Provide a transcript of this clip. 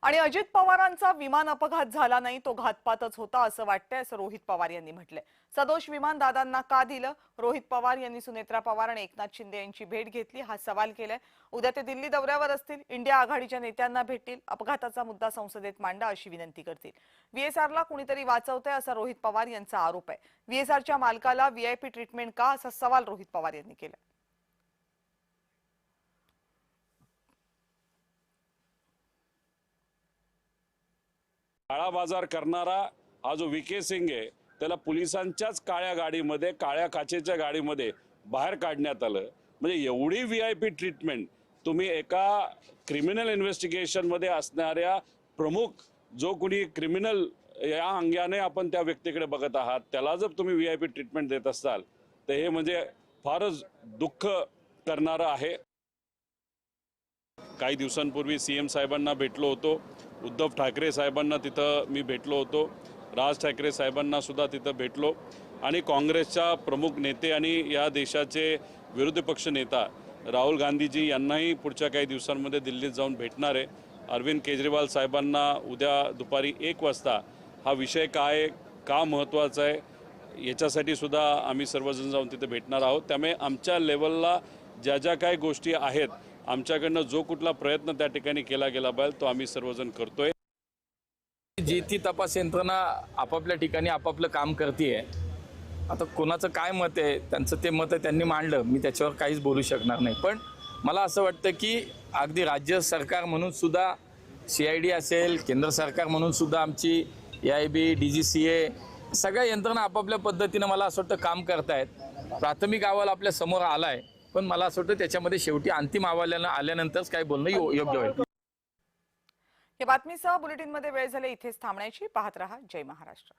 आणि अजित पवारांचा विमान अपघात झाला नाही, तो घातपातच होता असं वाटतंय, असं रोहित पवार यांनी म्हटलंय। सदोष विमान दादांना का दिलं? रोहित पवार यांनी सुनेत्रा पवार आणि एकनाथ शिंदे यांची भेट घेतली, हा सवाल केलाय। उद्या ते दिल्ली दौऱ्यावर असतील, इंडिया आघाडीच्या नेत्यांना भेटतील, अपघाताचा मुद्दा संसदेत मांडा अशी विनंती करतील। व्हीएसआरला कुणीतरी वाचवतंय असा रोहित पवार यांचा आरोप आहे। व्हीएसआरच्या मालकाला व्हीआयपी ट्रीटमेंट का, असा सवाल रोहित पवार यांनी केला। काळा बाजार करणारा हा जो विके सिंग आहे, त्याला पोलिसांच्याच काळ्या गाडीमध्ये, काळ्या काचेच्या गाडीमध्ये बाहेर काढण्यात आलं। म्हणजे एवढी व्हीआयपी ट्रीटमेंट तुम्ही एका क्रिमिनल इन्व्हेस्टिगेशनमध्ये असणाऱ्या प्रमुख जो कोणी क्रिमिनल या अंगाने आपण त्या व्यक्तीकडे बघत आहात, त्याला जर तुम्ही व्हीआयपी ट्रीटमेंट देत असाल तर हे म्हणजे फारच दुःख करणारं आहे। काही दिवसांपूर्वी सीएम साहेबांना भेटलो होतो, उद्धव ठाकरे साहेबांना तिथं मी भेटलो होतो, राज ठाकरे साहेबांना सुद्धा तिथं भेटलो आणि काँग्रेसच्या प्रमुख नेते आणि या देशाचे विरोधी पक्ष नेता राहुल गांधीजी यांनाही पुढच्या काही दिवसांमध्ये दिल्लीत जाऊन भेटणार आहे। अरविंद केजरीवाल साहेबांना उद्या दुपारी 1 वाजता हा विषय काय, का महत्त्वाचा आहे याच्यासाठी सुद्धा आम्ही सर्वजण जाऊन तिथे भेटणार आहोत। त्यामुळे आमच्या लेवलला ज्या ज्या काही गोष्टी आहेत, आमच्याकडनं जो कुठला प्रयत्न त्या ठिकाणी केला गेला पाहिजे तो आम्ही सर्वजण करतोय। जी ती तपास यंत्रणा आपापल्या ठिकाणी आपापलं काम करतेय। आता कोणाचं काय मत आहे, त्यांचं ते मत त्यांनी मांडलं, मी त्याच्यावर काहीच बोलू शकणार नाही। पण मला असं वाटतं की अगदी राज्य सरकार म्हणून सुद्धा CID असेल, केंद्र सरकार म्हणून सुद्धा आमची AIB, DGCA सगळ्या यंत्रणा आपापल्या पद्धतीनं मला असं वाटतं काम करतायत। प्राथमिक अहवाल आपल्या समोर आलाय, पण मला असं वाटतं त्याच्यामध्ये शेवटी अंतिम अहवाल आल्यानंतरच काय बोलणं योग्य होईल। या बातमीसह बुलेटिनमध्ये वेळ झाली इथेच थांबण्याची। पाहत रहा जय महाराष्ट्र।